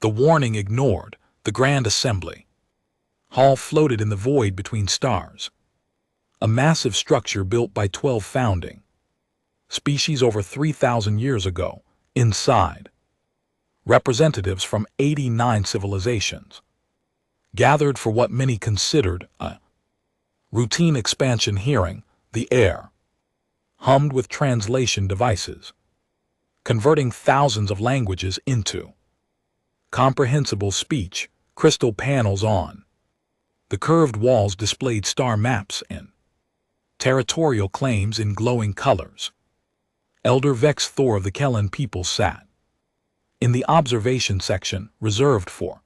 The warning ignored, the Grand Assembly Hall floated in the void between stars. A massive structure built by 12 founding species over 3,000 years ago. Inside, representatives from 89 civilizations gathered for what many considered a routine expansion hearing. The air hummed with translation devices, converting thousands of languages into comprehensible speech. Crystal panels on the curved walls displayed star maps and territorial claims in glowing colors. Elder Vex Thor of the Kellen people sat in the observation section reserved for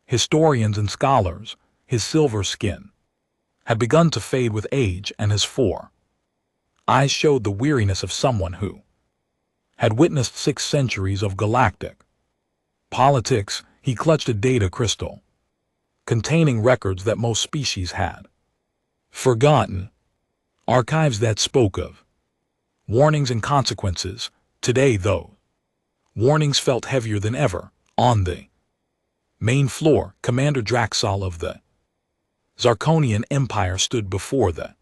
historians and scholars. His silver skin had begun to fade with age, and his 4 eyes showed the weariness of someone who had witnessed 6 centuries of galactic politics. He clutched a data crystal containing records that most species had forgotten, archives that spoke of warnings and consequences. Today, though, warnings felt heavier than ever. On the main floor, Commander Draxol of the Zarkonian Empire stood before the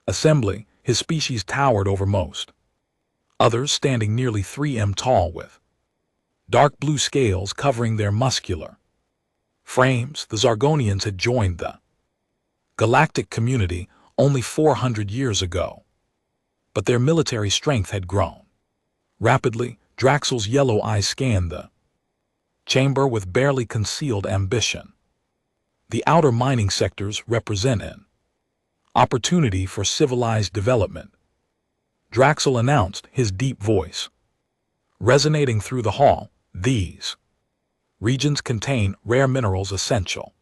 assembly. His species towered over most others, standing nearly 3 m tall with dark blue scales covering their muscular frames. The Zargonians had joined the galactic community only 400 years ago, but their military strength had grown rapidly. Draxel's yellow eyes scanned the chamber with barely concealed ambition. The outer mining sectors represent an opportunity for civilized development, Draxel announced, his deep voice resonating through the hall. These regions contain rare minerals essential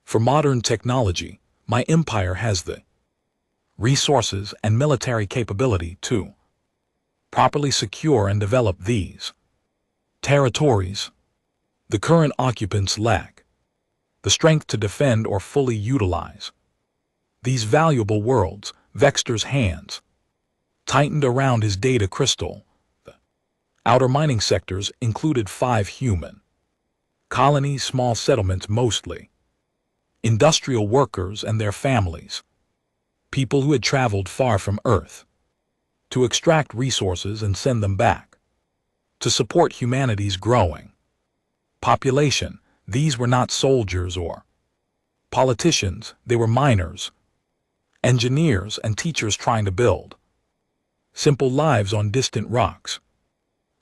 for modern technology. My empire has the resources and military capability to properly secure and develop these territories. The current occupants lack the strength to defend or fully utilize these valuable worlds. Vexter's hands tightened around his data crystal. The outer mining sectors included 5 human colonies, small settlements, mostly industrial workers and their families, people who had traveled far from Earth to extract resources and send them back to support humanity's growing population. These were not soldiers or politicians, they were miners, engineers, and teachers trying to build simple lives on distant rocks.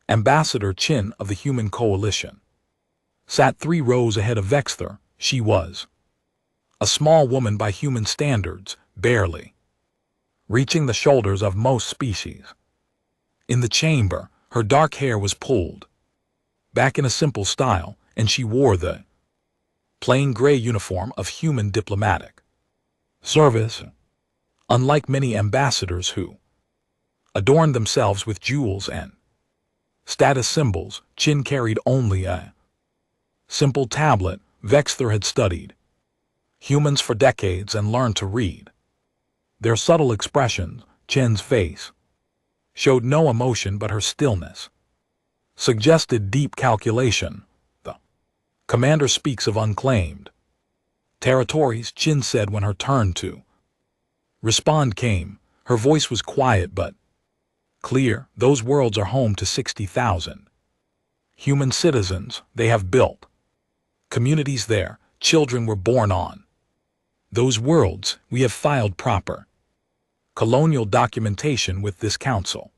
Ambassador Chin of the Human Coalition sat 3 rows ahead of Vexter. She was a small woman by human standards, barely reaching the shoulders of most species. In the chamber, her dark hair was pulled back in a simple style, and she wore the plain gray uniform of human diplomatic service. Unlike many ambassadors who adorned themselves with jewels and status symbols, Chin carried only a simple tablet. Vexter had studied humans for decades and learned to read their subtle expressions. Chin's face showed no emotion, but her stillness suggested deep calculation. The commander speaks of unclaimed territories, Chin said when her turn to respond came. Her voice was quiet but clear. Those worlds are home to 60,000 human citizens. They have built communities there. Children were born on those worlds. We have filed proper colonial documentation with this council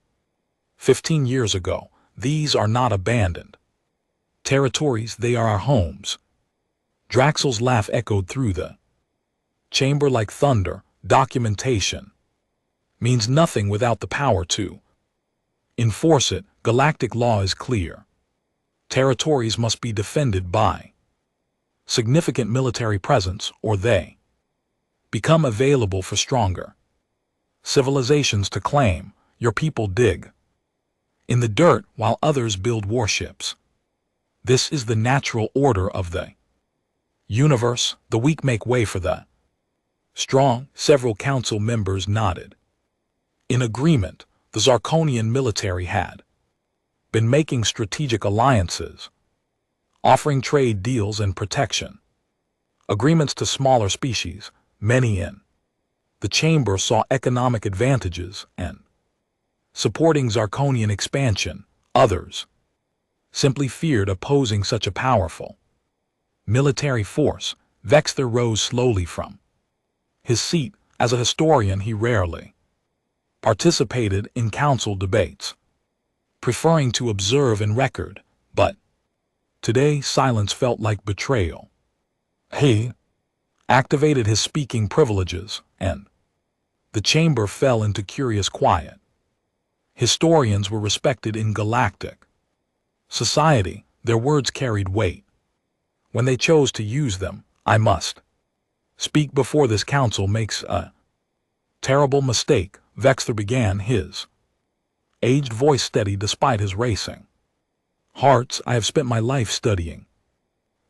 15 years ago. These are not abandoned territories, they are our homes. Draxel's laugh echoed through the chamber like thunder. Documentation means nothing without the power to enforce it. Galactic law is clear. Territories must be defended by significant military presence, or they become available for stronger civilizations to claim. Your people dig in the dirt while others build warships. This is the natural order of the universe. The weak make way for the strong. Several council members nodded in agreement. The Zarkonian military had been making strategic alliances offering trade deals and protection. Agreements to smaller species, many in the chamber saw economic advantages and supporting Zarkonian expansion, others simply feared opposing such a powerful military force. Vexter rose slowly from his seat. As a historian, he rarely participated in council debates, preferring to observe and record, but today silence felt like betrayal. He activated his speaking privileges, and the chamber fell into curious quiet. Historians were respected in galactic society. Their words carried weight. When they chose to use them, I must speak before this council makes a terrible mistake. Vexter began, his aged voice steady despite his racing hearts. I have spent my life studying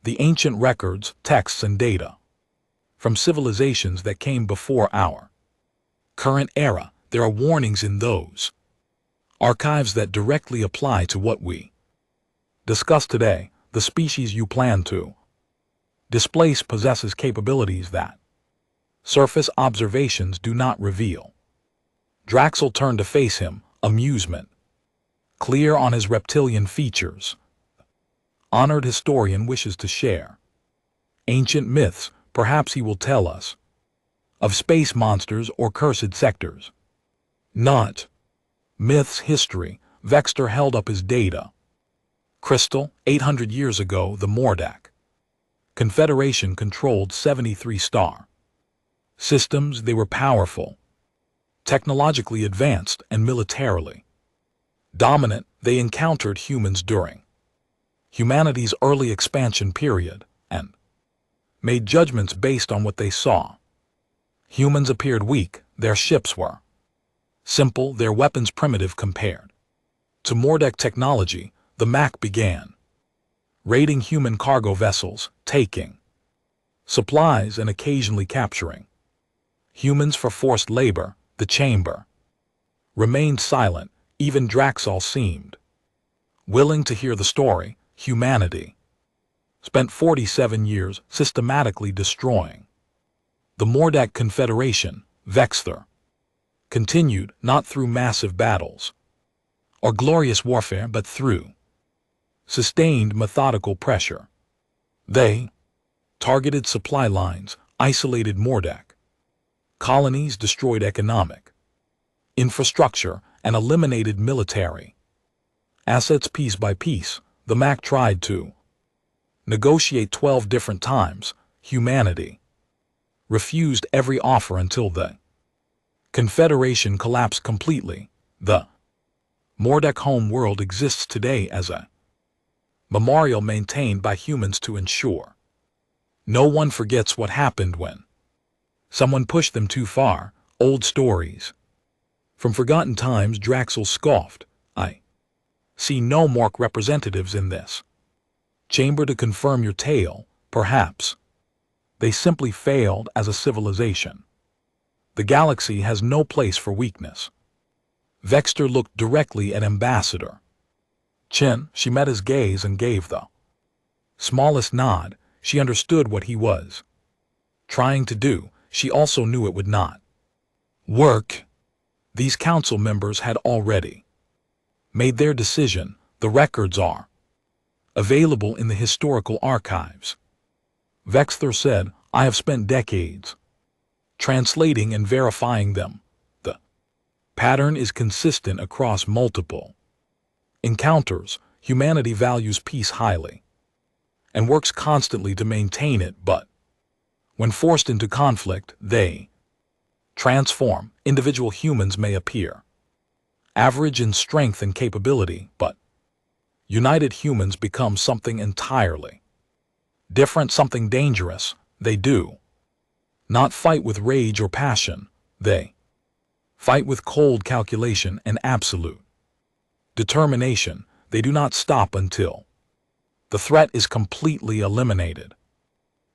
the ancient records, texts, and data from civilizations that came before our current era. There are warnings in those archives that directly apply to what we discuss today. The species you plan to displace possesses capabilities that surface observations do not reveal. Draxel turned to face him, amusement clear on his reptilian features. Honored historian wishes to share ancient myths. Perhaps he will tell us of space monsters or cursed sectors. Not myths, history. Vexter held up his data crystal. 800 years ago, the Mordak Confederation controlled 73 star systems. They were powerful, technologically advanced, and militarily dominant. They encountered humans during humanity's early expansion period and made judgments based on what they saw. Humans appeared weak, their ships were simple, their weapons primitive compared to Mordak technology. The Mac began raiding human cargo vessels, taking supplies, and occasionally capturing humans for forced labor. The chamber remained silent. Even Draxel seemed willing to hear the story. Humanity spent 47 years systematically destroying the Mordak Confederation. Vexter continued, not through massive battles or glorious warfare, but through sustained methodical pressure. They targeted supply lines, isolated Mordak colonies, destroyed economic infrastructure, and eliminated military assets piece by piece. The Mac tried to negotiate 12 different times. Humanity refused every offer until the Confederation collapsed completely. The Mordak home world exists today as a memorial maintained by humans to ensure no one forgets what happened when someone pushed them too far. Old stories from forgotten times. Draxel scoffed. I see no Mork representatives in this chamber to confirm your tale. Perhaps they simply failed as a civilization. The galaxy has no place for weakness. Vexter looked directly at Ambassador Chen. She met his gaze and gave the smallest nod. She understood what he was trying to do. She also knew it would not work. These council members had already made their decision. The records are available in the historical archives. Vexter said, I have spent decades translating and verifying them. The pattern is consistent across multiple encounters. Humanity values peace highly and works constantly to maintain it, but when forced into conflict, they transform. Individual humans may appear average in strength and capability, but united humans become something entirely different, something dangerous. They do not fight with rage or passion. They fight with cold calculation and absolute determination. They do not stop until the threat is completely eliminated.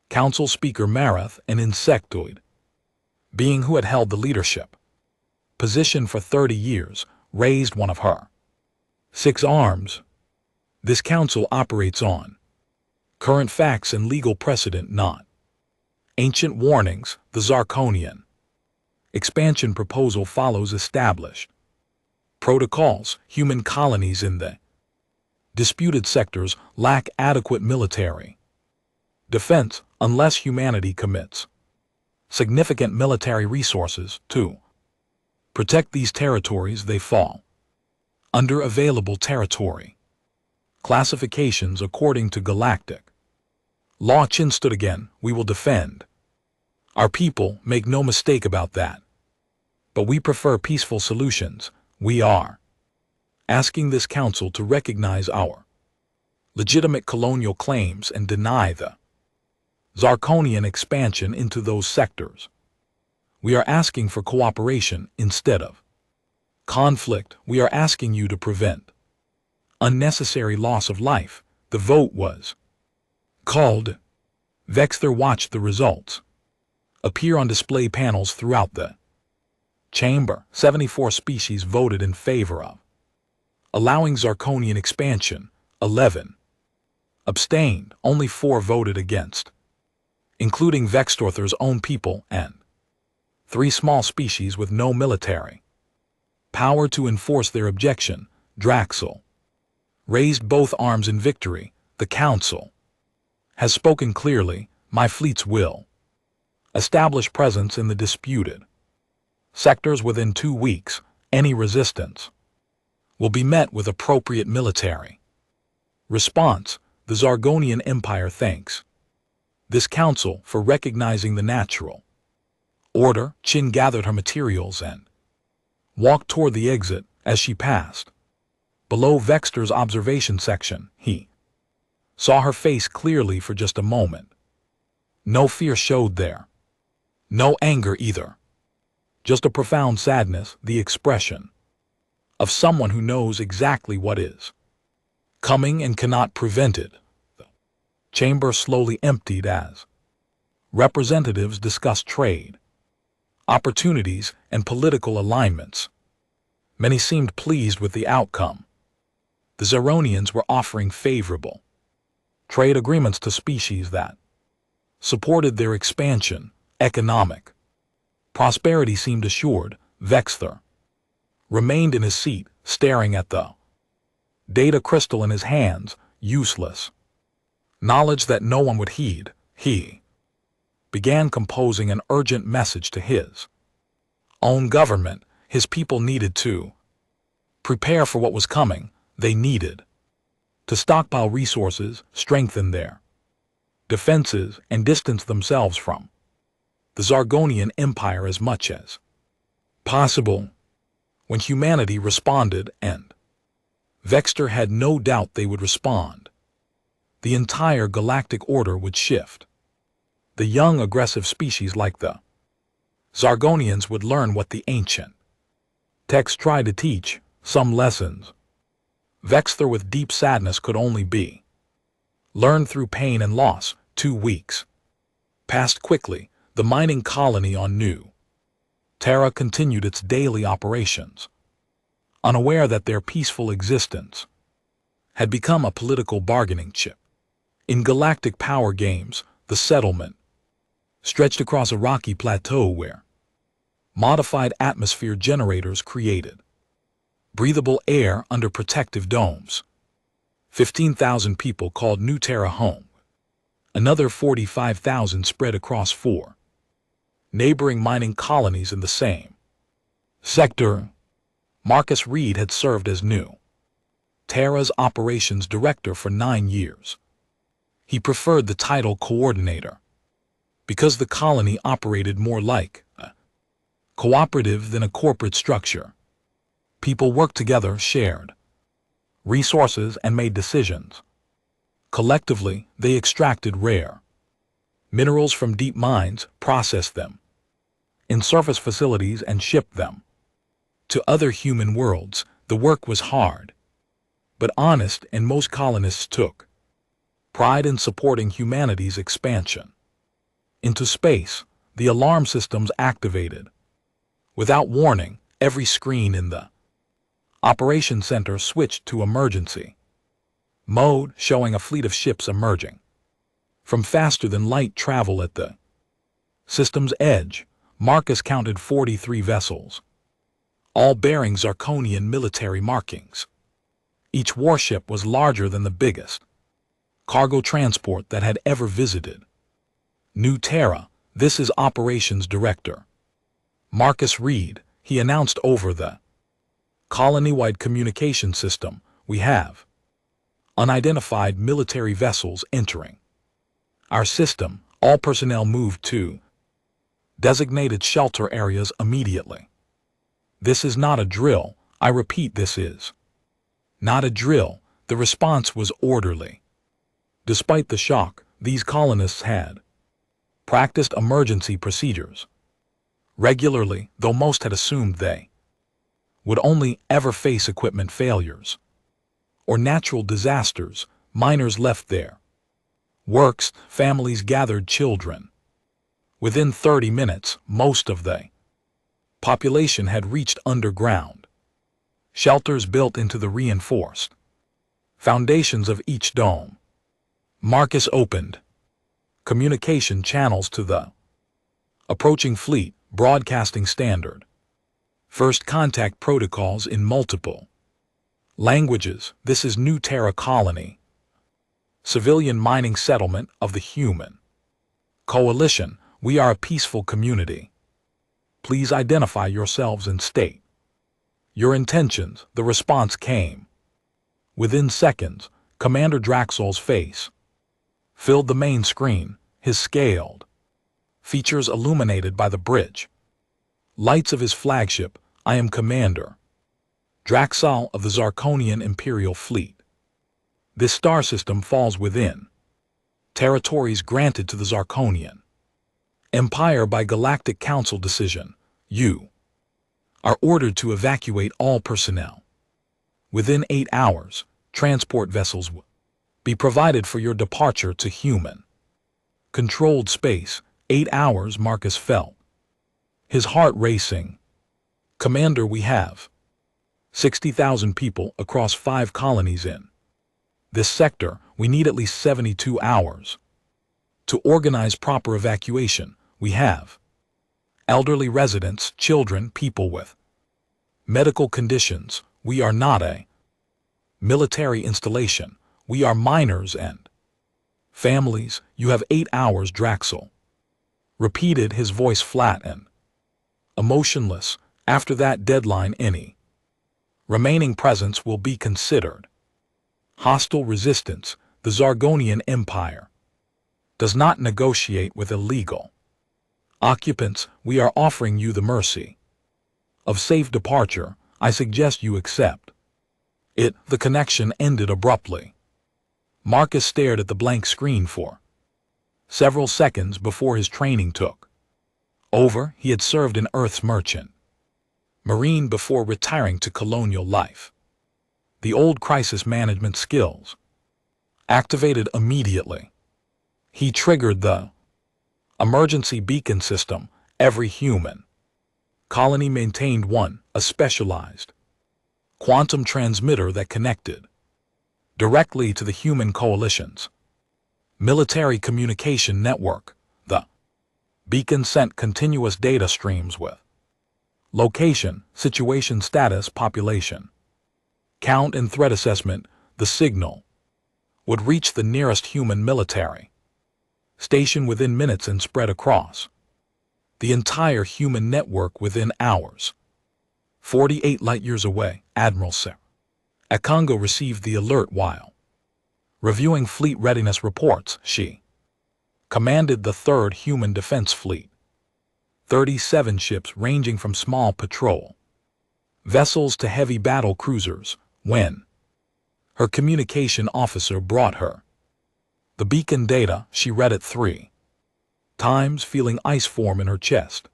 Council Speaker Marath, an insectoid being who had held the leadership position for 30 years, raised one of her 6 arms. This council operates on Current facts and legal precedent not. Ancient warnings, the Zarkonian. Expansion proposal follows established. Protocols, human colonies in the disputed sectors lack adequate military defense unless humanity commits significant military resources to protect these territories. They fall under available territory classifications according to Galactic law. Chin stood again. We will defend our people, make no mistake about that. But we prefer peaceful solutions. We are asking this council to recognize our legitimate colonial claims and deny the Zarkonian expansion into those sectors. We are asking for cooperation instead of conflict. We are asking you to prevent unnecessary loss of life. The vote was called. Vexter watched the results appear on display panels throughout the chamber. 74 species voted in favor of allowing Zarkonian expansion. 11 abstained. Only 4 voted against, including Vextorther's own people and 3 small species with no military power to enforce their objection. Draxel raised both arms in victory. The council has spoken clearly. My fleets will establish presence in the disputed sectors within 2 weeks. Any resistance will be met with appropriate military response. The Zargonian Empire thanks this council for recognizing the natural order. Chin gathered her materials and walked toward the exit. As she passed below Vexter's observation section, he saw her face clearly for just a moment. No fear showed there, no anger either, just a profound sadness, the expression of someone who knows exactly what is coming and cannot prevent it. The chamber slowly emptied as representatives discussed trade opportunities and political alignments. Many seemed pleased with the outcome. The Zaronians were offering favorable trade agreements to species that supported their expansion. Economic prosperity seemed assured. Vexter remained in his seat, staring at the data crystal in his hands, useless knowledge that no one would heed. He began composing an urgent message to his own government. His people needed to prepare for what was coming. They needed to stockpile resources, strengthen their defenses, and distance themselves from the Zargonian Empire as much as possible. When humanity responded, and Vexter had no doubt they would respond, the entire galactic order would shift. The young aggressive species like the Zargonians would learn what the ancient text tried to teach, some lessons Vexter with deep sadness could only be learned through pain and loss. 2 weeks passed quickly. The mining colony on New Terra continued its daily operations, unaware that their peaceful existence had become a political bargaining chip. In galactic power games, the settlement stretched across a rocky plateau where modified atmosphere generators created breathable air under protective domes. 15,000 people called New Terra home. Another 45,000 spread across 4 neighboring mining colonies in the same sector. Marcus Reed had served as New Terra's operations director for 9 years. He preferred the title coordinator because the colony operated more like a cooperative than a corporate structure. People worked together, shared resources, and made decisions. Collectively, they extracted rare minerals from deep mines, processed them in surface facilities, and shipped them to other human worlds. The work was hard, but honest, and most colonists took pride in supporting humanity's expansion into space. The alarm systems activated without warning. Every screen in the Operation Center switched to emergency mode, showing a fleet of ships emerging From faster-than-light travel at the system's edge, Marcus counted 43 vessels, all bearing Zarkonian military markings. Each warship was larger than the biggest cargo transport that had ever visited New Terra. This is Operations Director Marcus Reed, he announced over the colony-wide communication system. We have unidentified military vessels entering our system. All personnel moved to designated shelter areas immediately. This is not a drill. I repeat, this is not a drill. The response was orderly. Despite the shock, these colonists had practiced emergency procedures regularly, though most had assumed they would only ever face equipment failures or natural disasters. Miners left their works, families gathered children. Within 30 minutes, most of the population had reached underground shelters built into the reinforced foundations of each dome. Marcus opened communication channels to the approaching fleet, broadcasting standard first contact protocols in multiple languages. This is New Terra Colony, civilian mining settlement of the human coalition. We are a peaceful community. Please identify yourselves and state your intentions. The response came. Within seconds, Commander Draxel's face filled the main screen, his scaled features illuminated by the bridge lights of his flagship. I am Commander Draxel of the Zarkonian Imperial Fleet. This star system falls within territories granted to the Zarkonian Empire by Galactic Council decision. You are ordered to evacuate all personnel. Within 8 hours, transport vessels will be provided for your departure to human controlled space. 8 hours. Marcus felt his heart racing. Commander, we have 60,000 people across 5 colonies in this sector. We need at least 72 hours to organize proper evacuation. We have elderly residents, children, people with medical conditions. We are not a military installation. We are miners and families. You have 8 hours. Draxel repeated, his voice flat and emotionless. After that deadline, any remaining presence will be considered hostile resistance. The Zargonian Empire does not negotiate with illegal occupants. We are offering you the mercy of safe departure. I suggest you accept it. The connection ended abruptly. Marcus stared at the blank screen for several seconds before his training took over. He had served in Earth's merchant marine before retiring to colonial life. The old crisis management skills activated immediately. He triggered the emergency beacon system. Every human colony maintained one, a specialized quantum transmitter that connected directly to the human coalition's military communication network. The beacon sent continuous data streams with location, situation status, population count, and threat assessment. The signal would reach the nearest human military station within minutes and spread across the entire human network within hours. 48 light-years away, Admiral Sir Akongo received the alert while reviewing fleet readiness reports. She commanded the 3rd Human Defense Fleet, 37 ships ranging from small patrol vessels to heavy battle cruisers. When her communication officer brought her the beacon data, she read it 3 times, feeling ice form in her chest.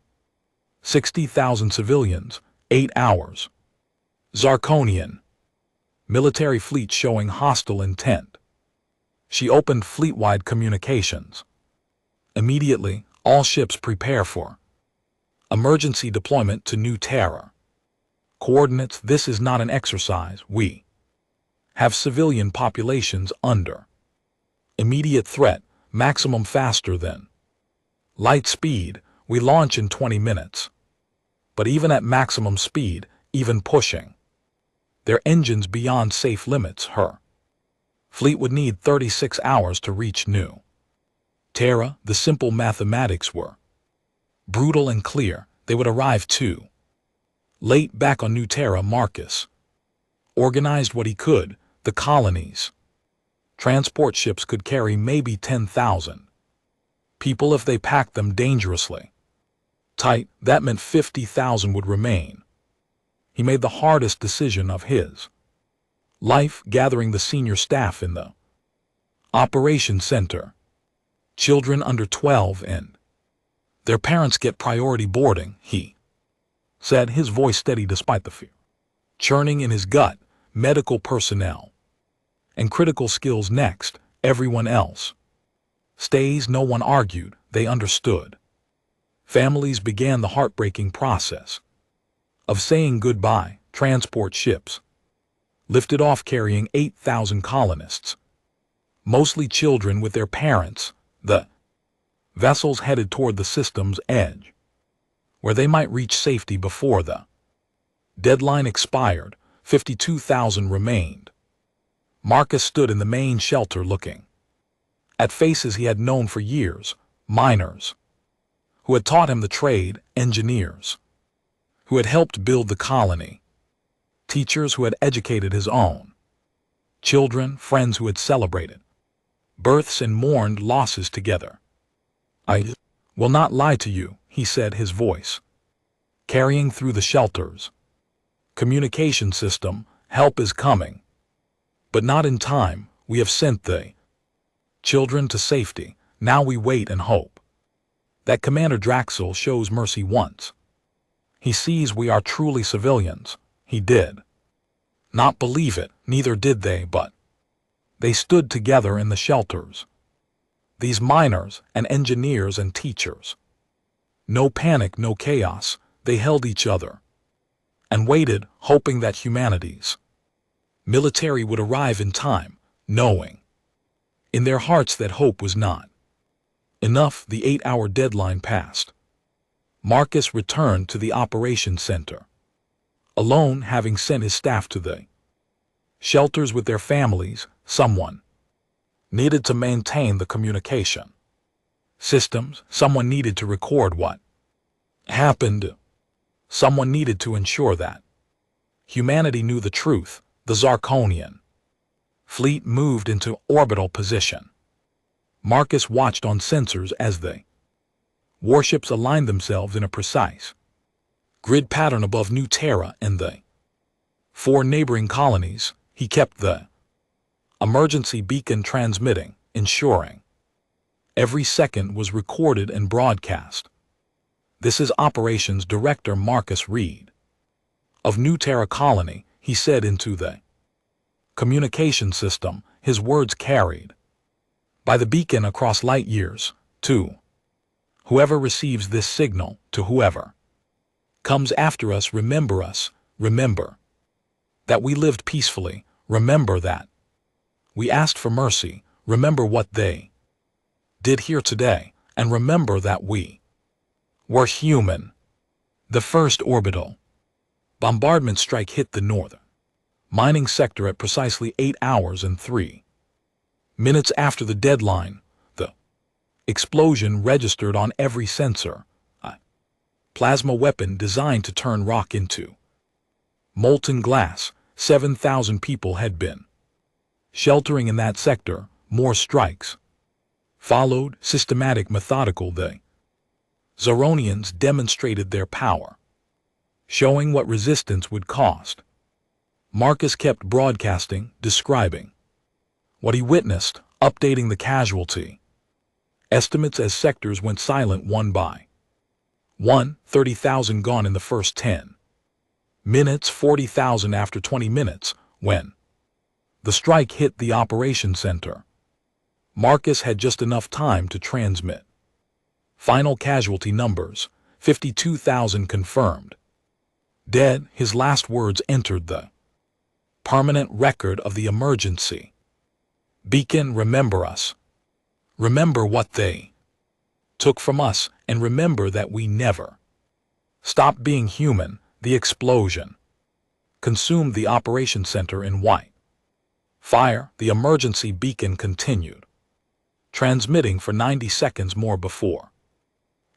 60,000 civilians, 8 hours. Zarkonian military fleet showing hostile intent. She opened fleet-wide communications. Immediately, all ships prepare for emergency deployment to New Terra. Coordinates: this is not an exercise. We have civilian populations under immediate threat. Maximum faster than light speed, we launch in 20 minutes. But even at maximum speed, even pushing their engines beyond safe limits, her fleet would need 36 hours to reach New Terra. The simple mathematics were brutal and clear. They would arrive too late back on New Terra. Marcus organized what he could. The colonies' transport ships could carry maybe 10,000 people if they packed them dangerously tight. That meant 50,000 would remain. He made the hardest decision of his life, gathering the senior staff in the operations center. Children under 12 and their parents get priority boarding, he said, his voice steady despite the fear churning in his gut. Medical personnel and critical skills next. Everyone else stays. No one argued. They understood. Families began the heartbreaking process of saying goodbye. Transport ships lifted off carrying 8,000 colonists, mostly children with their parents. The vessels headed toward the system's edge, where they might reach safety before the deadline expired. 52,000 remained. Marcus stood in the main shelter looking at faces he had known for years, miners who had taught him the trade, engineers who had helped build the colony, teachers who had educated his own children, friends who had celebrated births and mourned losses together. "I will not lie to you," he said, his voice carrying through the shelters. "Communication system, help is coming. But not in time. We have sent the children to safety. Now we wait and hope that Commander Draxel shows mercy once he sees we are truly civilians." He did not believe it, neither did they, but they stood together in the shelters. These miners and engineers and teachers. No panic, no chaos. They held each other and waited, hoping that humanity's military would arrive in time, knowing in their hearts that hope was not enough. The 8-hour deadline passed. Marcus returned to the operations center, alone, having sent his staff to the shelters with their families. Someone needed to maintain the communication systems. Someone needed to record what happened. Someone needed to ensure that humanity knew the truth. The Zarkonian fleet moved into orbital position. Marcus watched on sensors as the warships aligned themselves in a precise grid pattern above New Terra and the 4 neighboring colonies. He kept the emergency beacon transmitting, ensuring every second was recorded and broadcast. "This is Operations Director Marcus Reed of New Terra Colony," he said into the communication system, his words carried by the beacon across light years. "To whoever receives this signal, to whoever comes after us, remember us. Remember that we lived peacefully. Remember that we asked for mercy. Remember what they did here today. And remember that we were human." The first orbital bombardment strike hit the northern mining sector at precisely 8 hours and 3 minutes after the deadline. The explosion registered on every sensor, a plasma weapon designed to turn rock into molten glass. 7,000 people had been sheltering in that sector. More strikes followed, systematic, methodical. The Zaronians demonstrated their power, showing what resistance would cost. Marcus kept broadcasting, describing what he witnessed, updating the casualty estimates as sectors went silent one by one. 30,000 gone in the first 10 minutes, 40,000 after 20 minutes, when the strike hit the operations center. Marcus had just enough time to transmit final casualty numbers. 52,000 confirmed dead. His last words entered the permanent record of the emergency beacon. "Remember us. Remember what they took from us, and remember that we never stopped being human. The explosion consumed the operation center in white fire. The emergency beacon continued transmitting for 90 seconds more before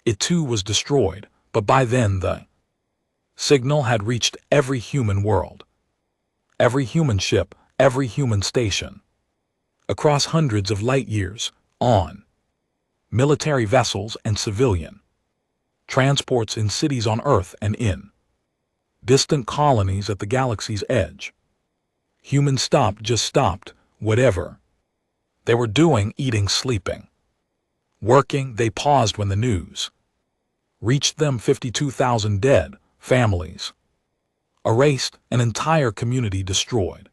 it too was destroyed, but by then the signal had reached every human world, every human ship, every human station, across hundreds of light years, on military vessels and civilian transports, in cities on Earth and in distant colonies at the galaxy's edge. Humans stopped whatever they were doing, eating, sleeping, working. They paused when the news reached them: 52,000 dead, families erased, an entire community destroyed.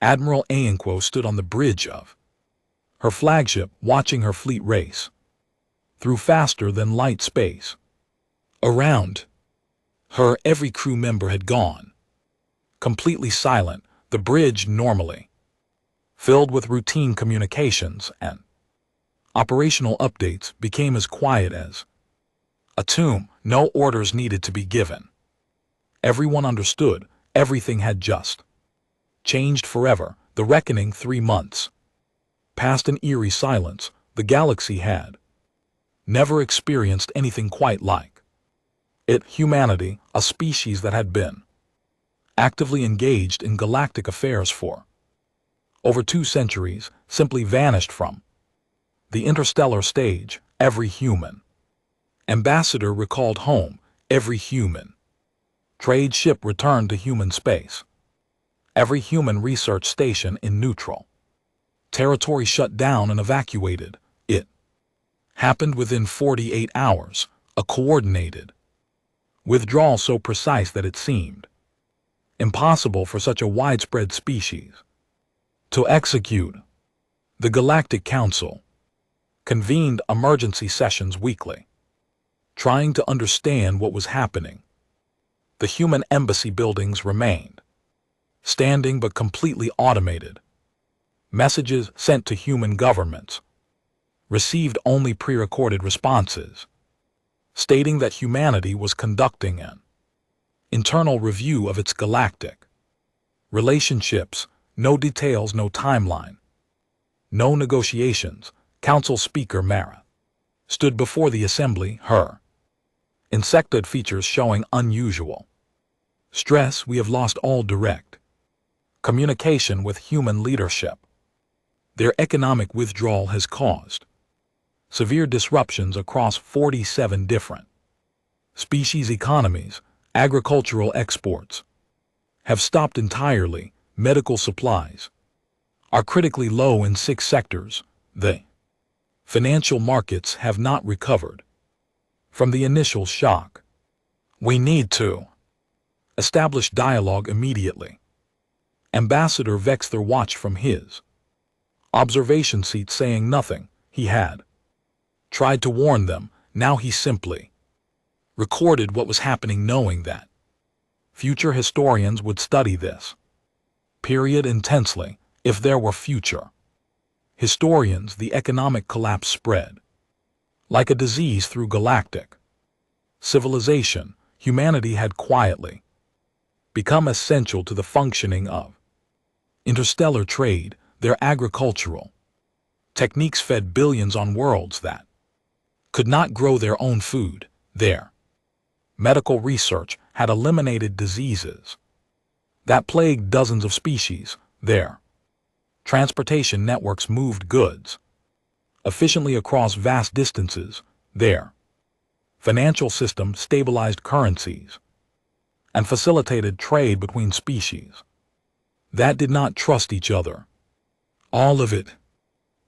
Admiral Aenquo stood on the bridge of her flagship, watching her fleet race through faster than light space. Around her, every crew member had gone completely silent. The bridge, normally filled with routine communications and operational updates, became as quiet as a tomb. No orders needed to be given. Everyone understood everything had just changed forever. The reckoning. 3 months passed in eerie silence. The galaxy had never experienced anything quite like it. Humanity, a species that had been actively engaged in galactic affairs for over 2 centuries, simply vanished from the interstellar stage. Every human ambassador recalled home. Every human trade ship returned to human space. Every human research station in neutral territory shut down and evacuated. It happened within 48 hours, a coordinated withdrawal so precise that it seemed impossible for such a widespread species to execute. The Galactic Council convened emergency sessions weekly, trying to understand what was happening. The human embassy buildings remained standing but completely automated. Messages sent to human governments received only pre-recorded responses, stating that humanity was conducting an internal review of its galactic relationships. No details, no timeline, no negotiations. Council Speaker Mara stood before the assembly, her insectoid features showing unusual stress. We have lost all direct communication with human leadership. Their economic withdrawal has caused severe disruptions across 47 different species economies. Agricultural exports have stopped entirely. Medical supplies are critically low in 6 sectors. The financial markets have not recovered from the initial shock. We need to establish dialogue immediately. Ambassador Vexter watched from his observation seat, saying nothing. He had tried to warn them. Now he simply recorded what was happening, knowing that future historians would study this period intensely. If there were future historians, the economic collapse spread like a disease through galactic civilization. Humanity had quietly become essential to the functioning of interstellar trade. Their agricultural techniques fed billions on worlds that could not grow their own food. Their medical research had eliminated diseases that plagued dozens of species. Their transportation networks moved goods efficiently across vast distances. Their financial system stabilized currencies and facilitated trade between species that did not trust each other. All of it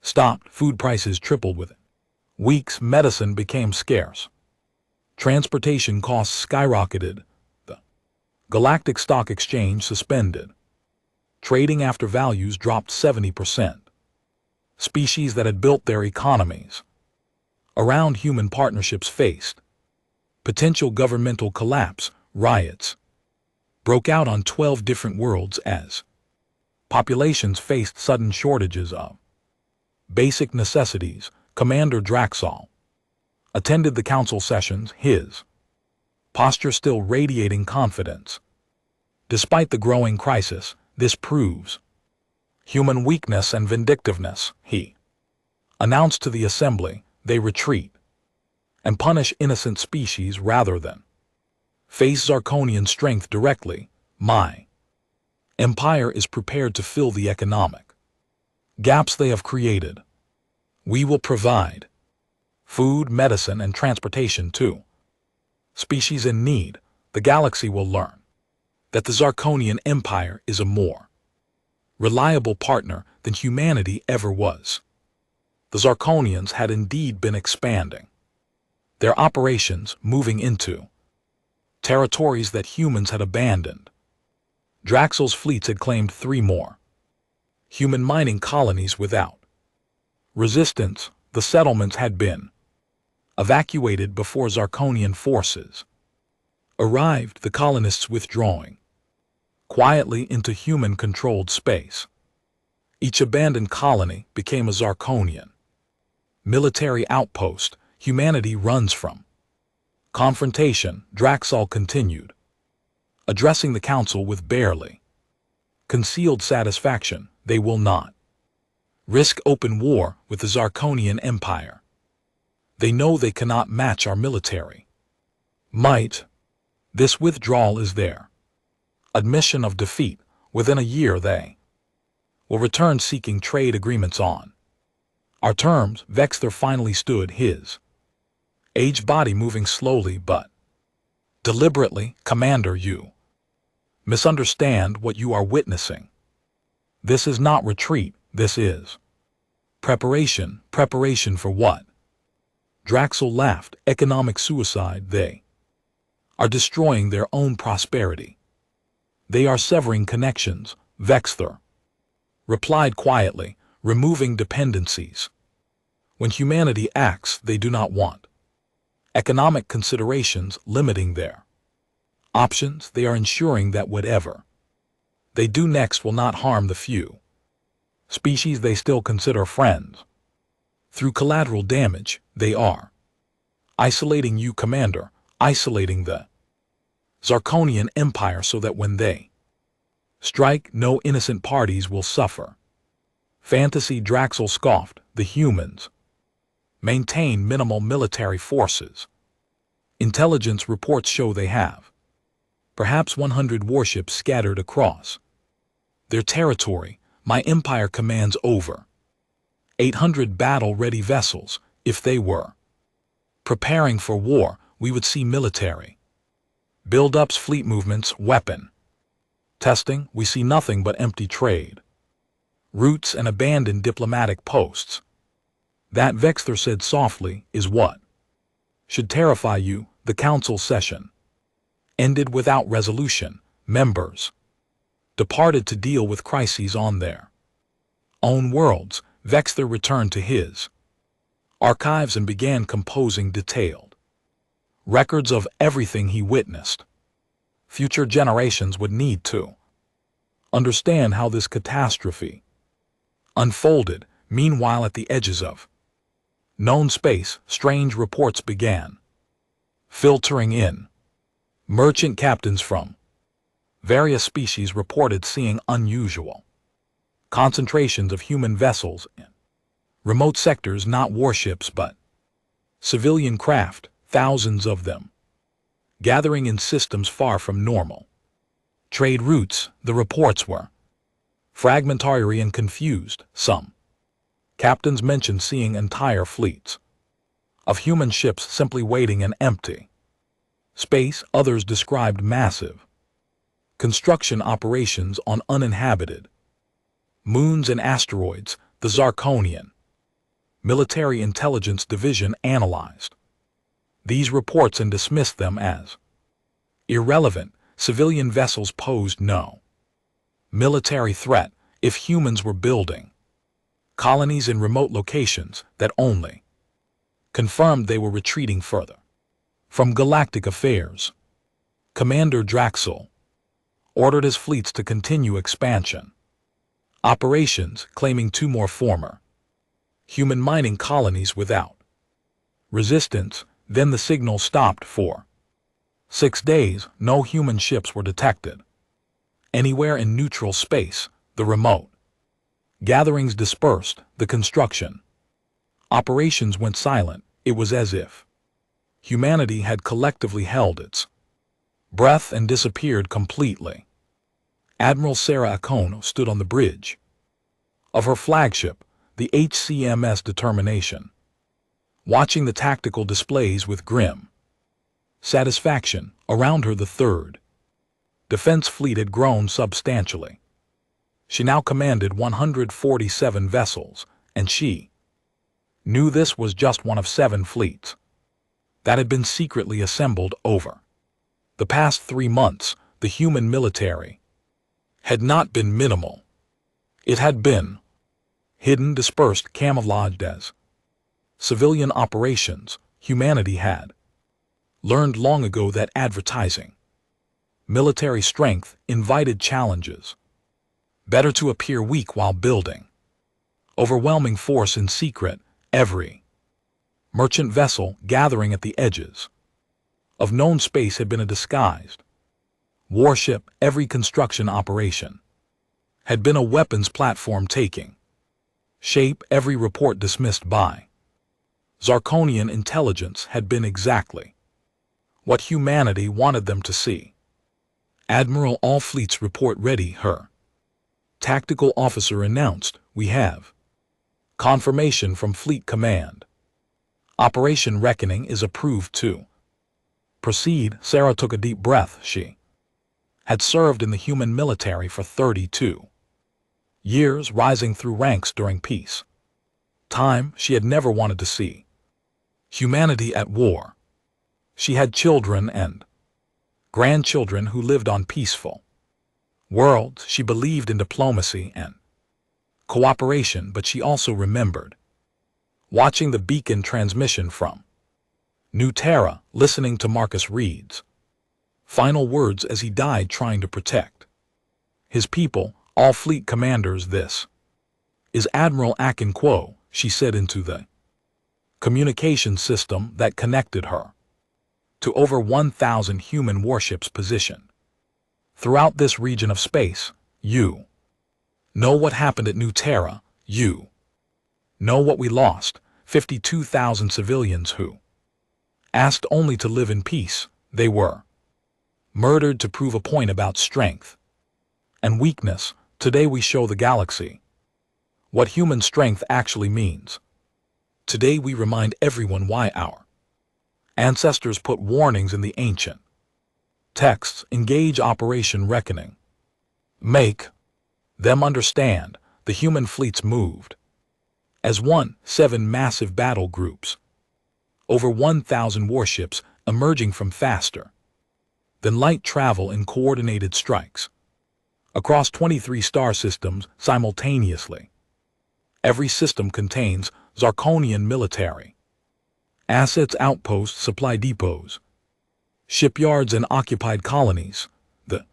stopped. Food prices tripled within weeks. Medicine became scarce. Transportation costs skyrocketed. The Galactic Stock Exchange suspended trading after values dropped 70%. Species that had built their economies around human partnerships faced potential governmental collapse. Riots broke out on 12 different worlds as populations faced sudden shortages of Basic necessities. Commander Draxol attended the council sessions, his posture still radiating confidence. Despite the growing crisis, this proves human weakness and vindictiveness. He announced to the assembly they retreat and punish innocent species rather than face Zarkonian strength directly. My empire is prepared to fill the economic gaps they have created. We will provide food, medicine, and transportation to species in need. The galaxy will learn that the Zarkonian Empire is a more reliable partner than humanity ever was. The Zarkonians had indeed been expanding their operations, moving into territories that humans had abandoned. Draxel's fleets had claimed 3 more human mining colonies without resistance. The settlements had been evacuated before Zarkonian forces arrived, the colonists withdrawing quietly into human-controlled space. Each abandoned colony became a Zarkonian military outpost. Humanity runs from confrontation. Draxol continued, addressing the council with barely concealed satisfaction. They will not risk open war with the Zarkonian Empire. They know they cannot match our military might. This withdrawal is their admission of defeat. Within a year they will return seeking trade agreements on our terms. Vexthor finally stood, his aged body moving slowly but deliberately. Commander, you misunderstand what you are witnessing. This is not retreat, this is preparation. Preparation for what? Draxel laughed. Economic suicide. They are destroying their own prosperity. They are severing connections. Vexthor replied quietly, removing dependencies. When humanity acts, they do not want economic considerations limiting their options. They are ensuring that whatever they do next will not harm the few species they still consider friends. Through collateral damage, they are isolating you, Commander, isolating the Zarkonian Empire so that when they strike, no innocent parties will suffer. Fantasy. Draxel scoffed. The humans maintain minimal military forces. Intelligence reports show they have perhaps 100 warships scattered across their territory. My empire commands over 800 battle-ready vessels. If they were preparing for war, we would see military build-ups, fleet movements, weapon testing. We see nothing but empty trade routes and abandoned diplomatic posts. That, Vexthor said softly, is what should terrify you. The council session ended without resolution. Members departed to deal with crises on their own worlds. Vexthor returned to his archives and began composing detailed records of everything he witnessed. Future generations would need to understand how this catastrophe unfolded. Meanwhile, at the edges of known space, strange reports began filtering in. Merchant captains from various species reported seeing unusual concentrations of human vessels in remote sectors, not warships but civilian craft, thousands of them gathering in systems far from normal trade routes. The reports were fragmentary and confused. Some captains mentioned seeing entire fleets of human ships simply waiting in empty space. Others described massive construction operations on uninhabited moons and asteroids. The Zarkonian Military Intelligence Division analyzed these reports and dismissed them as irrelevant. Civilian vessels posed no military threat. If humans were building colonies in remote locations, that only confirmed they were retreating further from galactic affairs. Commander Draxel ordered his fleets to continue expansion operations, claiming 2 more former human mining colonies without resistance. Then the signal stopped for 6 days. No human ships were detected anywhere in neutral space. The remote gatherings dispersed. The construction operations went silent. It was as if humanity had collectively held its breath and disappeared completely. Admiral Sarah Akono stood on the bridge of her flagship, the HCMS Determination, watching the tactical displays with grim satisfaction. Around her, the Third Defense Fleet had grown substantially. She now commanded 147 vessels, and she knew this was just one of 7 fleets that had been secretly assembled over the past 3 months. The human military had not been minimal. It had been hidden, dispersed, camouflaged as civilian operations. Humanity had learned long ago that advertising military strength invited challenges. Better to appear weak while building overwhelming force in secret. Every merchant vessel gathering at the edges of known space had been a disguised warship. Every construction operation had been a weapons platform taking shape. Every report dismissed by Zarkonian intelligence had been exactly what humanity wanted them to see. Admiral, all fleets report ready, her tactical officer announced. We have confirmation from Fleet Command. Operation Reckoning is approved to proceed. Sarah took a deep breath. She had served in the human military for 32 years, rising through ranks during peace time. She had never wanted to see humanity at war. She had children and grandchildren who lived on peaceful worlds. She believed in diplomacy and cooperation, but she also remembered watching the beacon transmission from New Terra, listening to Marcus Reed's final words as he died trying to protect his people. All fleet commanders, this is Admiral Akin Quo, she said into the communication system that connected her to over 1,000 human warships positioned throughout this region of space. You know what happened at New Terra. You know what we lost. 52,000 civilians who asked only to live in peace. They were murdered to prove a point about strength and weakness. Today we show the galaxy what human strength actually means. Today we remind everyone why our ancestors put warnings in the ancient texts. Engage Operation Reckoning. Make them understand. The human fleets moved as one. 7 massive battle groups. Over 1,000 warships emerging from faster than light travel in coordinated strikes across 23 star systems simultaneously. Every system contains Zarkonian military assets, outposts, supply depots, shipyards, and occupied colonies. The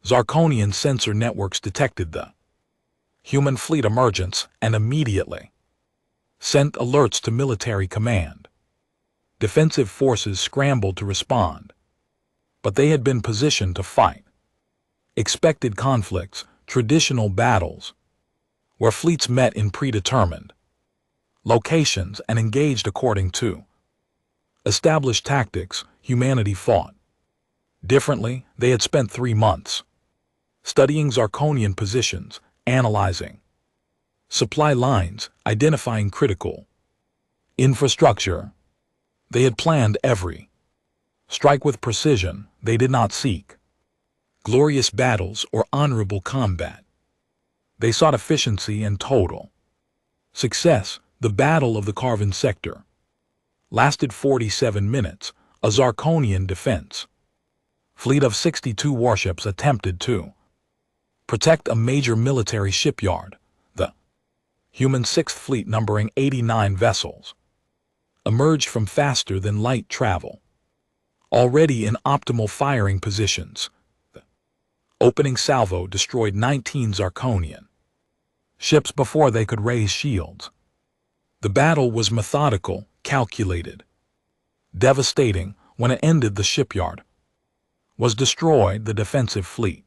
Zarkonian sensor networks detected the human fleet emergence and immediately sent alerts to military command. Defensive forces scrambled to respond, but they had been positioned to fight expected conflicts, traditional battles, where fleets met in predetermined locations and engaged according to established tactics. Humanity fought differently. They had spent 3 months studying Zarkonian positions, analyzing supply lines, identifying critical infrastructure. They had planned every strike with precision. They did not seek glorious battles or honorable combat. They sought efficiency and total success. The Battle of the Carven Sector lasted 47 minutes. A Zarkonian defense fleet of 62 warships attempted to protect a major military shipyard. The human 6th Fleet, numbering 89 vessels, emerged from faster than light travel, already in optimal firing positions. The opening salvo destroyed 19 Zarkonian ships before they could raise shields. The battle was methodical, calculated, devastating. When it ended, the shipyard was destroyed, the defensive fleet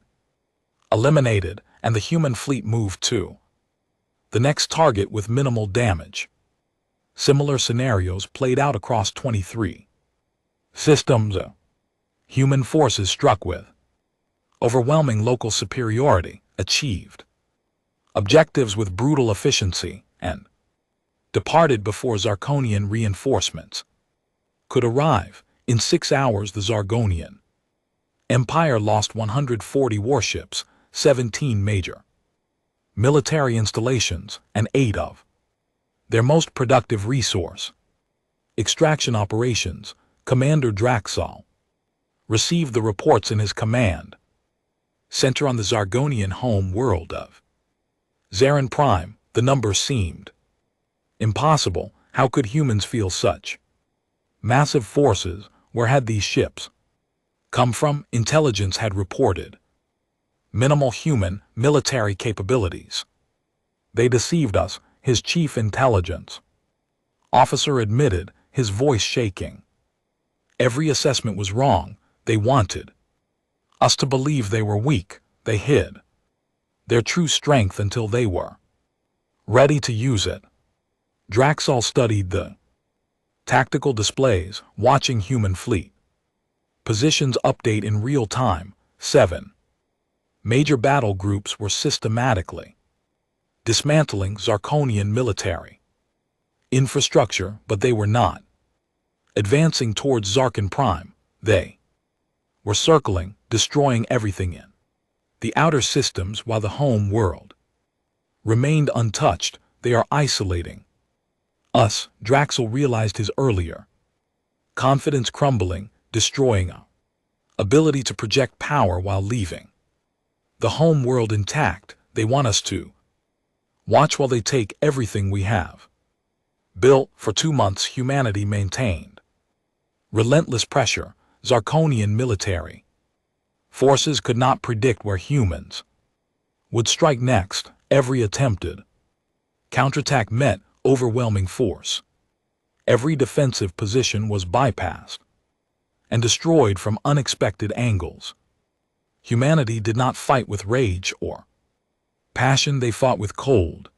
eliminated, and the human fleet moved to the next target with minimal damage. Similar scenarios played out across 23 systems. Human forces struck with overwhelming local superiority, achieved objectives with brutal efficiency, and departed before Zarkonian reinforcements could arrive. In 6 hours, the Zargonian Empire lost 140 warships, 17 major military installations, and 8 of their most productive resource extraction operations. Commander Draxal received the reports in his command center on the Zargonian home world of Zarin Prime. The number seemed impossible. How could humans feel such massive forces? Where had these ships come from? Intelligence had reported minimal human military capabilities. They deceived us, his chief intelligence officer admitted, his voice shaking. Every assessment was wrong. They wanted us to believe they were weak. They hid their true strength until they were ready to use it. Draxal studied the tactical displays, watching human fleet positions update in real time. 7 major battle groups were systematically dismantling Zarkonian military infrastructure, but they were not advancing towards Zarkin Prime. They were circling, destroying everything in the outer systems while the home world remained untouched. They are isolating us. Draxal realized his earlier confidence crumbling, destroying our ability to project power while leaving the home world intact. They want us to watch while they take everything we have built. For 2 months, humanity maintained relentless pressure. Zarkonian military forces could not predict where humans would strike next. Every attempted counterattack met overwhelming force. Every defensive position was bypassed and destroyed from unexpected angles. Humanity did not fight with rage or passion. They fought with cold,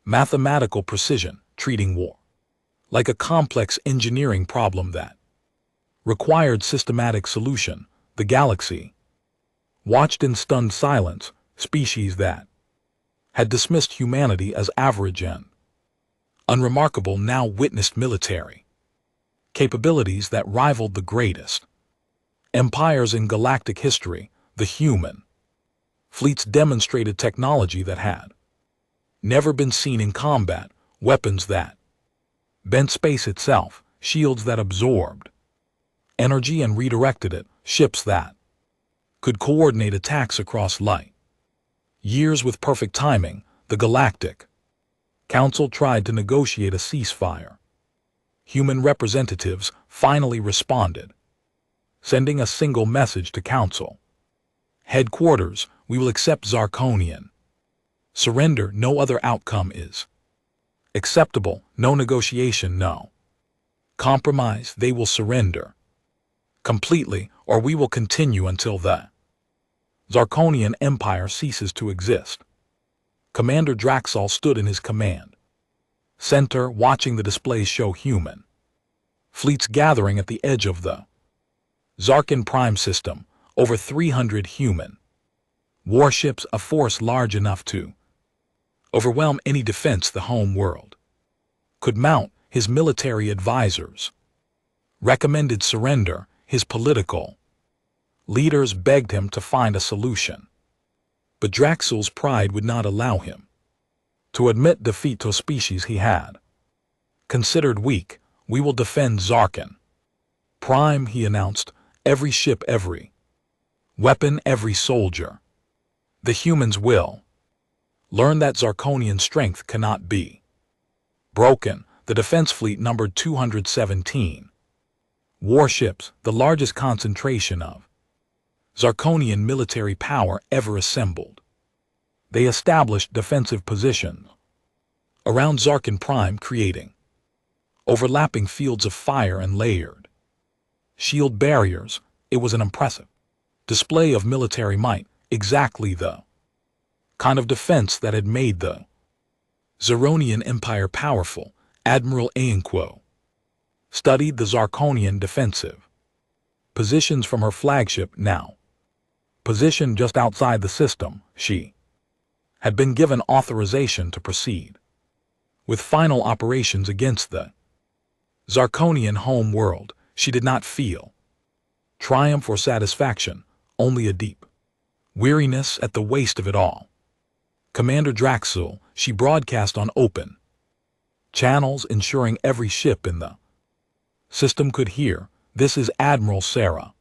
mathematical precision, treating war like a complex engineering problem that required systematic solution. The galaxy watched in stunned silence. Species that had dismissed humanity as average and unremarkable now witnessed military capabilities that rivaled the greatest empires in galactic history. The human fleets demonstrated technology that had never been seen in combat, weapons that bent space itself, shields that absorbed energy and redirected it, ships that could coordinate attacks across light years with perfect timing. The Galactic Council tried to negotiate a ceasefire. Human representatives finally responded, sending a single message to Council headquarters: we will accept Zarkonian surrender. No other outcome is acceptable. No negotiation, no compromise. They will surrender completely, or we will continue until the Zarkonian Empire ceases to exist. Commander Draxal stood in his command center, watching the displays show human fleets gathering at the edge of the Zarkin Prime system. Over 300 human warships, a force large enough to overwhelm any defense the home world could mount. His military advisors recommended surrender. His political leaders begged him to find a solution. But Draxal's pride would not allow him to admit defeat to a species he had considered weak. We will defend Zarkin Prime, he announced. Every ship, every weapon, every soldier. The humans will learn that Zarkonian strength cannot be broken. The defense fleet numbered 217 warships, the largest concentration of Zarkonian military power ever assembled. They established defensive positions around Zarkin Prime, creating overlapping fields of fire and layered shield barriers. It was an impressive display of military might, exactly the kind of defense that had made the Zeronian Empire powerful. Admiral Aenquo studied the Zarkonian defensive positions from her flagship, now positioned just outside the system. She had been given authorization to proceed with final operations against the Zarkonian home world. She did not feel triumph or satisfaction, only a deep weariness at the waste of it all. Commander Draxel, she broadcast on open channels, ensuring every ship in the system could hear. This is Admiral Sarah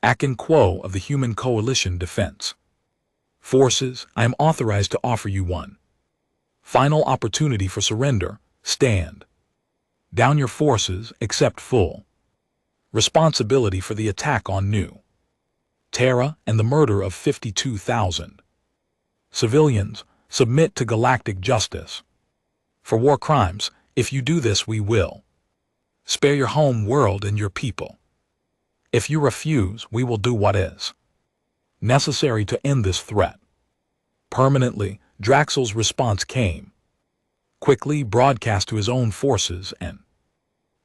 Akinquo of the Human Coalition Defense Forces. I am authorized to offer you one final opportunity for surrender. Stand down your forces, accept full responsibility for the attack on New Terra and the murder of 52,000 civilians. Submit to galactic justice for war crimes. If you do this, we will spare your home world and your people. If you refuse, we will do what is necessary to end this threat permanently. Draxel's response came quickly, broadcast to his own forces and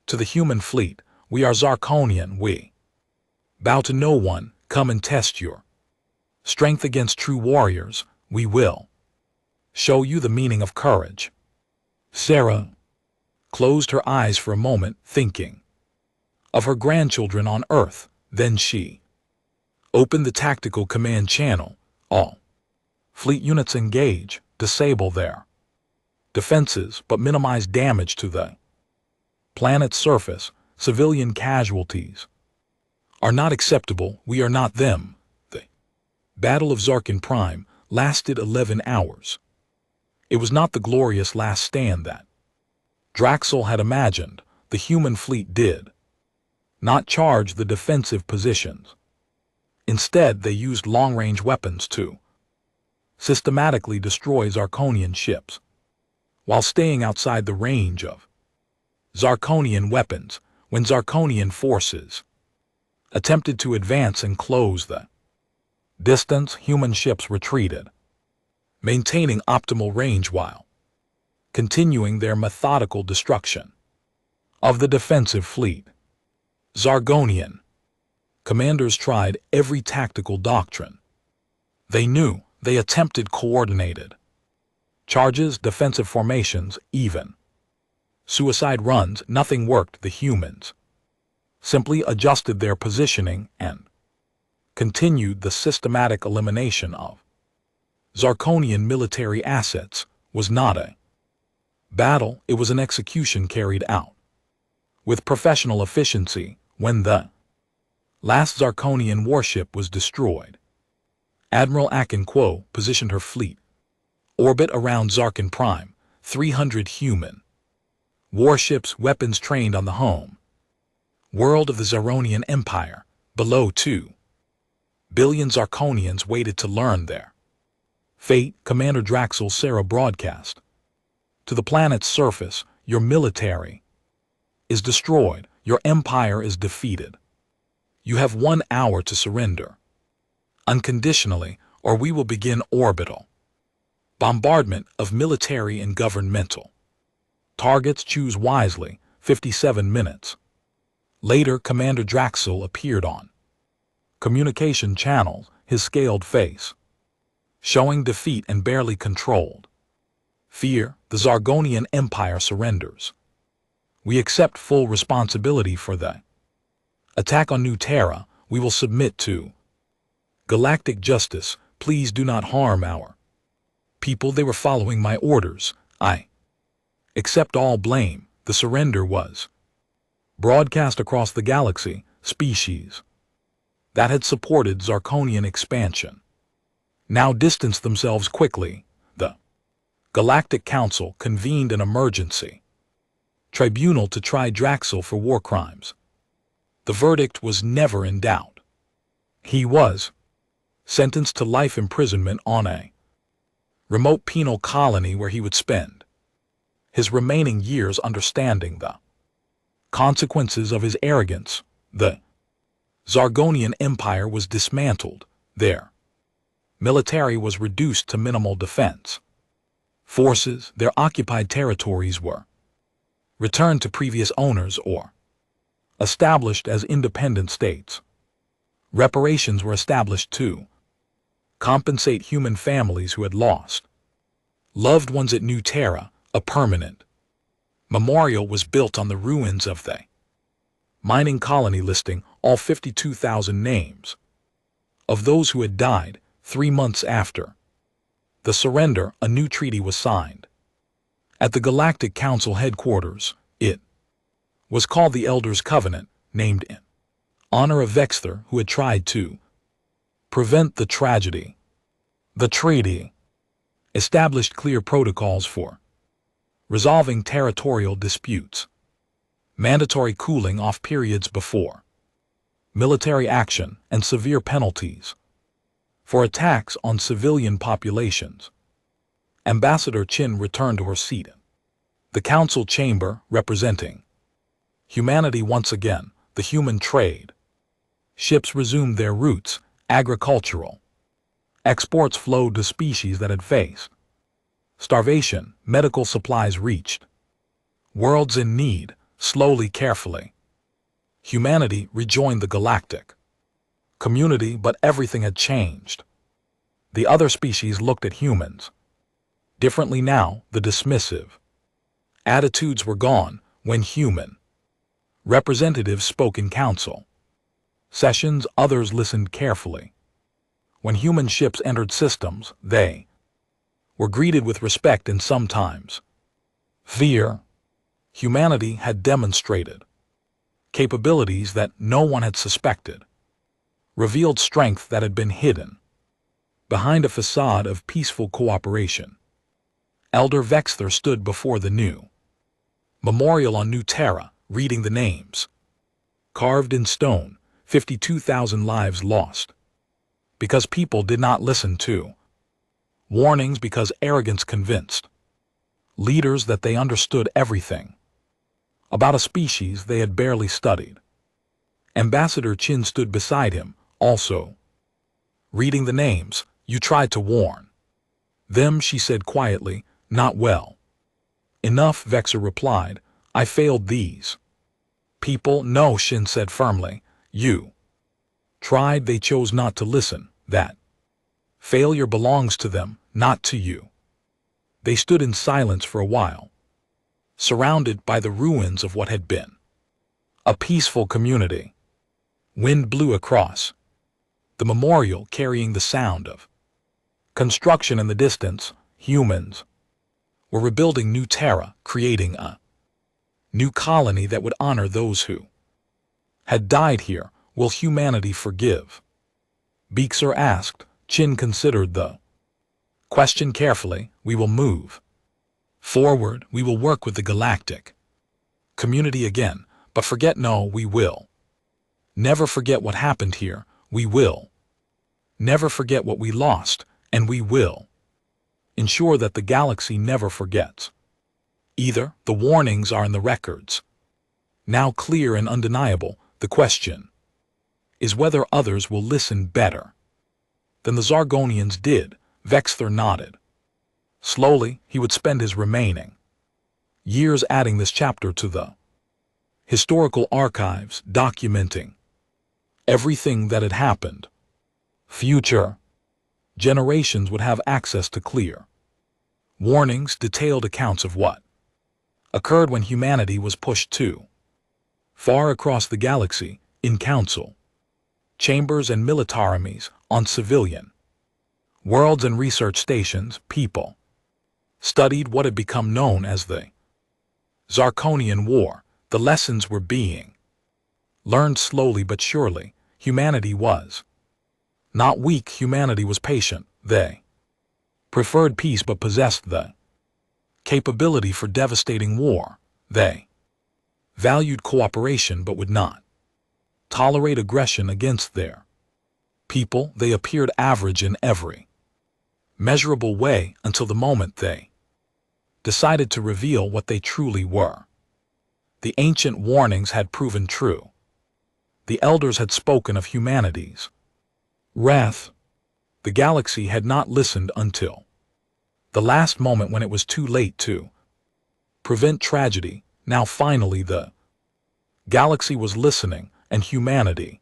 to the human fleet. We are Zarkonian. We bow to no one. Come and test your strength against true warriors. We will show you the meaning of courage. Sarah closed her eyes for a moment, thinking of her grandchildren on Earth. Then she opened the tactical command channel. All fleet units engage. Disable their defenses, but minimize damage to the planet's surface. Civilian casualties are not acceptable. We are not them. The Battle of Zarkin Prime lasted 11 hours. It was not the glorious last stand that Draxel had imagined. The human fleet did not charge the defensive positions. Instead, they used long-range weapons to systematically destroy Zarkonian ships, while staying outside the range of Zarkonian weapons. When Zarkonian forces attempted to advance and close the distance, human ships retreated, maintaining optimal range while continuing their methodical destruction of the defensive fleet. Zargonian commanders tried every tactical doctrine they knew. They attempted coordinated charges, defensive formations, even suicide runs. Nothing worked. The humans simply adjusted their positioning and continued the systematic elimination of Zarkonian military assets. Was not a battle, it was an execution carried out with professional efficiency. When the last Zarkonian warship was destroyed, Admiral Akinquo positioned her fleet orbit around Zarkin Prime. 300 human warships, weapons trained on the home world of the Zeronian Empire. Below 2 billion Zarkonians waited to learn their fate. Commander Draxel Sarah broadcast to the planet's surface. Your military is destroyed. Your empire is defeated. You have 1 hour to surrender unconditionally, or we will begin orbital bombardment of military and governmental targets. Choose wisely. 57 minutes later, Commander Draxel appeared on communication channels, his scaled face showing defeat and barely controlled fear. The Zargonian Empire surrenders. We accept full responsibility for the attack on New Terra. We will submit to galactic justice. Please do not harm our people. They were following my orders. I accept all blame. The surrender was broadcast across the galaxy. Species that had supported Zarkonian expansion now distanced themselves quickly. The Galactic Council convened an emergency tribunal to try Draxel for war crimes. The verdict was never in doubt. He was sentenced to life imprisonment on a remote penal colony where he would spend his remaining years understanding the consequences of his arrogance. The Zargonian Empire was dismantled. Their military was reduced to minimal defense forces. Their occupied territories were returned to previous owners or established as independent states. Reparations were established to compensate human families who had lost loved ones at New Terra. A permanent memorial was built on the ruins of the mining colony, listing all 52,000 names of those who had died. 3 months after the surrender, a new treaty was signed. At the Galactic Council headquarters, it was called the Elders' Covenant, named in honor of Vexther, who had tried to prevent the tragedy. The treaty established clear protocols for resolving territorial disputes, mandatory cooling off periods before military action, and severe penalties for attacks on civilian populations. Ambassador Chin returned to her seat in the council chamber, representing humanity once again. The human trade ships resumed their routes. Agricultural exports flowed to species that had faced starvation. Medical supplies reached worlds in need. Slowly, carefully, humanity rejoined the galactic community, but everything had changed. The other species looked at humans differently now. The dismissive attitudes were gone. When human representatives spoke in council sessions, others listened carefully. When human ships entered systems, they were greeted with respect and sometimes fear. Humanity had demonstrated capabilities that no one had suspected, revealed strength that had been hidden behind a facade of peaceful cooperation. Elder Vexther stood before the new memorial on New Terra, reading the names carved in stone. 52,000 lives lost because people did not listen to warnings, because arrogance convinced leaders that they understood everything about a species they had barely studied. Ambassador Chin stood beside him, also reading the names. You tried to warn them, she said quietly. Not well enough, Vexer replied. I failed these people. No, Shin said firmly. You tried. They chose not to listen. That failure belongs to them, not to you. They stood in silence for a while, surrounded by the ruins of what had been a peaceful community. Wind blew across the memorial, carrying the sound of construction in the distance. Humans were rebuilding New Terra, creating a new colony that would honor those who had died here. Will humanity forgive? Beekser asked. Chin considered the question carefully. We will move forward. We will work with the galactic community again, but forget no, we will never forget what happened here. We will never forget what we lost, and we will ensure that the galaxy never forgets either. The warnings are in the records, now clear and undeniable. The question is whether others will listen better than the Zargonians did. Vexther nodded. Slowly, he would spend his remaining years adding this chapter to the historical archives, documenting everything that had happened. Future generations would have access to clear warnings, detailed accounts of what occurred when humanity was pushed too far across the galaxy. In council chambers and militarities, on civilian worlds and research stations, people studied what had become known as the Zarkonian War. The lessons were being learned slowly but surely. Humanity was not weak. Humanity was patient. They preferred peace but possessed the capability for devastating war. They valued cooperation but would not tolerate aggression against their people. They appeared average in every measurable way until the moment they decided to reveal what they truly were. The ancient warnings had proven true. The elders had spoken of humanity's wrath. The galaxy had not listened until the last moment, when it was too late to prevent tragedy. Now finally the galaxy was listening, and humanity,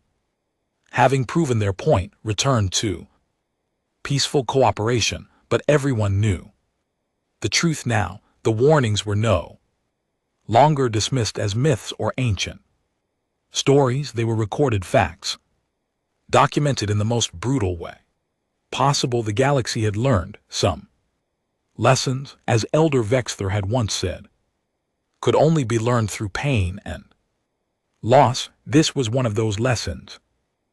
having proven their point, returned to peaceful cooperation. But everyone knew the truth now. The warnings were no longer dismissed as myths or ancient stories. They were recorded facts, documented in the most brutal way possible. The galaxy had learned some lessons, as Elder Vexthor had once said, could only be learned through pain and loss. This was one of those lessons.